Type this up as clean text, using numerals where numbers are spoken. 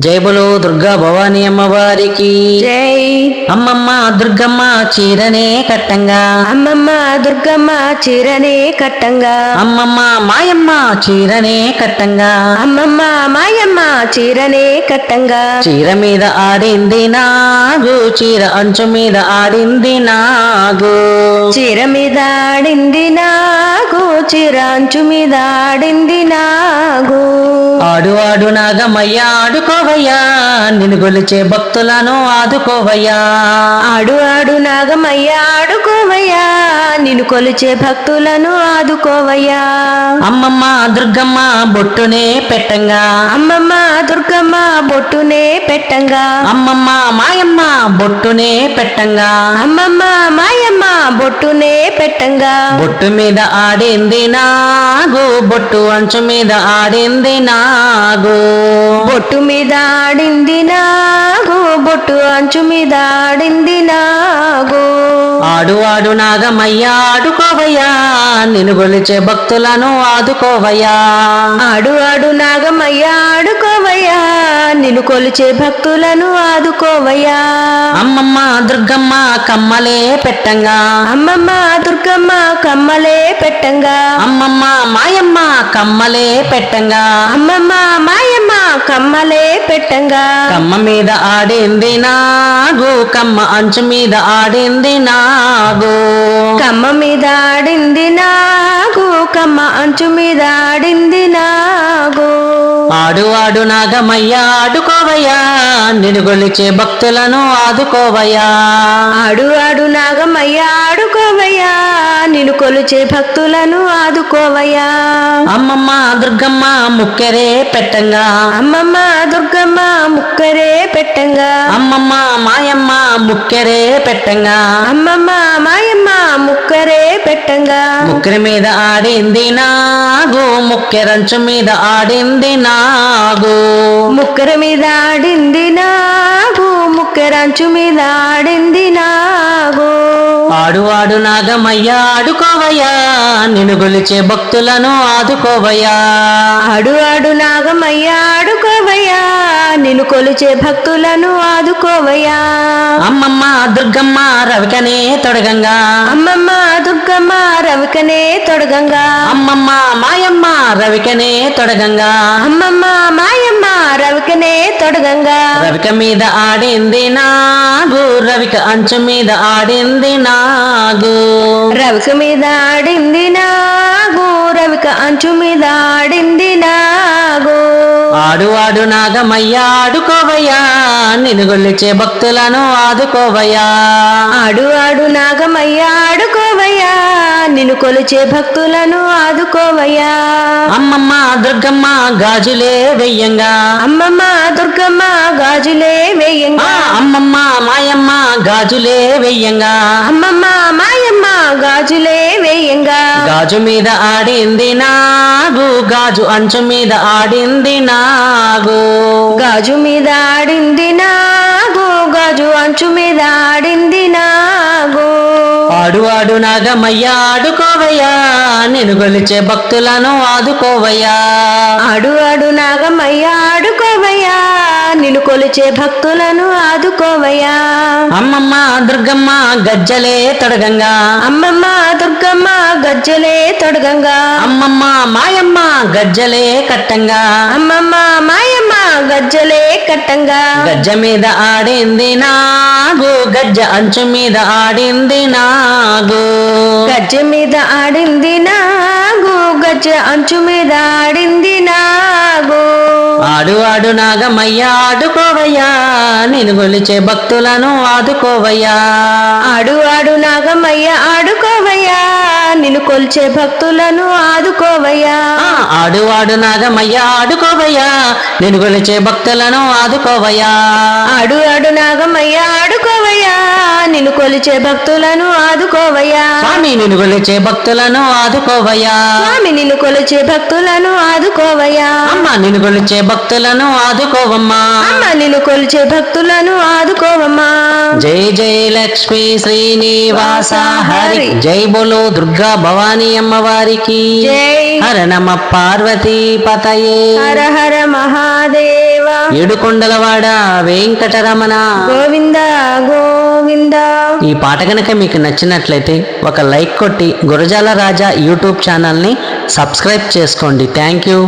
జై బలో దుర్గా భవానీ అమ్మవారికి జై. అమ్మమ్మ దుర్గమ్మ చీరనే కట్టంగా, అమ్మమ్మ దుర్గమ్మ చీరనే కట్టంగా, అమ్మమ్మ మాయమ్మ చీరనే కట్టంగా, అమ్మమ్మ మాయమ్మ చీరనే కట్టంగా, చీర మీద ఆడింది నాగు, చీర అంచు మీద ఆడింది నాగు, చీర మీద ఆడింది నాగు, చీర అంచు మీద ఆడింది నాగు. ఆడు ఆడు నాగమయ్య ఆడుకోవయ్యా, నిన్ను గొలిచే భక్తులను ఆదుకోవయ్యా, ఆడు ఆడు నాగమయ్య ఆడుకోవయ్యా, నిన్ను కొలిచే భక్తులను ఆదుకోవయ్యా. అమ్మమ్మ దుర్గమ్మ బొట్టునే పెట్టంగా, అమ్మమ్మ దుర్గమ్మ బొట్టునే పెట్టంగా, అమ్మమ్మ మాయమ్మ బొట్టునే పెట్టంగా, అమ్మమ్మ మాయమ్మ బొట్టునే పెట్టంగా, బొట్టు మీద ఆడింది నాగు, బొట్టు అంచు మీద ఆడింది నాగు, బొట్టు మీద ఆడింది నాగు, బొట్టు అంచు మీద ఆడింది నాగు. ఆడు ఆడు నాగమయ్య ఆడుకోవయ్యా, నిన్ను గొలిచే భక్తులను ఆదుకోవయ్యా, ఆడు ఆడు నాగమయ్య ఆడుకోవయ్యా, నిన్ను కొలిచే భక్తులను ఆదుకోవయ్యా. అమ్మమ్మ దుర్గమ్మ కమ్మలే పెట్టంగా, అమ్మమ్మ దుర్గమ్మ కమ్మలే పెట్టంగా, అమ్మమ్మ మాయమ్మ కమ్మలే పెట్టంగా, అమ్మమ్మ మాయమ్మ కమ్మలే పెట్టంగా, కమ్మ మీద ఆడింది నాగు, కమ్మ అంచు మీద ఆడింది నాగు, కమ్మ మీద ఆడింది నాగు, కమ్మ అంచు మీద ఆడింది నాగు. ఆడు ఆడు నాగమయ్య ఆడుకోవయ్యా, నిన్ను గొలిచే భక్తులను ఆదుకోవయ్యా, ఆడు ఆడు నాగమయ్య ఆడుకోవయ్యా, నిన్ను కొలిచే భక్తులను ఆదుకోవయ్యా. అమ్మమ్మ దుర్గమ్మ ముక్కెరే పెట్టంగా, అమ్మమ్మ దుర్గమ్మ ముక్కరే పెట్టంగా, అమ్మమ్మ మాయమ్మ ముక్కెరే పెట్టంగా, అమ్మమ్మ మాయమ్మ ముక్కరే పెట్టంగా, ముక్కెరి మీద ఆడింది నాగు, ముక్కెరంచు మీద ఆడింది నాగు, ముక్కర మీద ఆడింది నాగు, ముక్కరంచు మీద ఆడింది నాగు. ఆడు ఆడు నాగమయ్య ఆడుకోవయ్యా, నిన్ను గొలిచే భక్తులను ఆదుకోవయ్యా, ఆడు ఆడు నాగమయ్య ఆడుకోవయ్యా, నిన్ను కొలిచే భక్తులను ఆదుకోవయ్యా. అమ్మమ్మ దుర్గమ్మ రవికనే తొడగంగా, అమ్మమ్మ దుర్గమ్మ రవికనే తొడగంగా, అమ్మమ్మ మాయమ్మ రవికనే తొడగంగా, అమ్మమ్మ మాయమ్మ రవికనే తొడగంగా, రవిక మీద ఆడింది నాగు, రవిక అంచు మీద ఆడింది నాగు, రవిక మీద ఆడింది నాగు, రవిక అంచు మీద ఆడింది నాగు. ఆడు ఆడు నాగమయ్య ఆడుకోవయ్యా, నిన్ను గొలిచే భక్తులను ఆదుకోవయ్యా, ఆడు ఆడు నాగమయ్య ఆడుకోవయ్యా, నిన్ను కొలిచే భక్తులను ఆదుకోవయ్యా. అమ్మమ్మ దుర్గమ్మ గాజులే వెయ్యంగా, అమ్మమ్మ దుర్గమ్మ గాజులే వేయంగా, అమ్మమ్మ మాయమ్మ గాజులే వెయ్యంగా, అమ్మమ్మ మాయమ్మ గాజులే వేయంగా, గాజు మీద ఆడింది నాగు, గాజు అంచు మీద ఆడింది నాగు, గాజు మీద ఆడింది నాగు, గాజు అంచు మీద ఆడింది నాగు. ఆడు ఆడు నాగమయ్య ఆడుకోవయ్యా, నిన్ను గొలిచే భక్తులను ఆదుకోవయ్యా, ఆడు ఆడు నాగమయ్య ఆడుకోవయ్యా, నిన్ను కొలిచే భక్తులను ఆదుకోవయ్యా. అమ్మమ్మ దుర్గమ్మ గజ్జలే తొడగంగా, అమ్మమ్మ దుర్గమ్మ గజ్జలే తొడగంగా, అమ్మమ్మ మాయమ్మ గజ్జలే కట్టంగా, అమ్మమ్మ మాయమ్మ గజ్జలే కట్టంగా, గజ్జ మీద ఆడింది నాగు, గజ్జ అంచు మీద ఆడింది నాగు, గజ్జ మీద ఆడింది నాగు, గజ్జ అంచు మీద ఆడింది నాగు. ఆడు ఆడు నాగమయ్య ఆడుకోవయ్యా, నిన్ను గొలిచే భక్తులను ఆదుకోవయ్యా, ఆడు ఆడు నాగమయ్య ఆడుకోవయ్యా, నిన్ను కొలిచే భక్తులను ఆదుకోవయ్యా. ఆడు ఆడు నాగమయ్య ఆడుకోవయ్యా, నిన్ను గొలిచే భక్తులను ఆదుకోవయ్యా, ఆడు ఆడు నాగమయ్య ఆడుకోవయ్యా, నిన్ను కొలిచే భక్తులను ఆదుకోవయ్యా. స్వామి నిన్ను గొలిచే భక్తులను ఆదుకోవయ్యా, స్వామి నిన్ను కొలిచే భక్తులను ఆదుకోవయ్యా. అమ్మ నిన్ను గొలిచే భక్తులను ఆదుకోవమ్మా, అమ్మ నిన్ను కొలిచే భక్తులను ఆదుకోవమ్మా. జై జై లక్ష్మీ శ్రీనివాస హరి, జై బోలో దుర్గా భవానీ అమ్మవారికి జై. హర నమ పార్వతీ పతయే. హర హర మహాదేవా. ఏడుకొండలవాడ వెంకటరమణ గోవింద గోవింద. ఈ పాట కనుక మీకు నచ్చినట్లయితే ఒక లైక్ కొట్టి గురజాల రాజా యూట్యూబ్ ఛానల్ని సబ్స్క్రైబ్ చేసుకోండి. Thank you.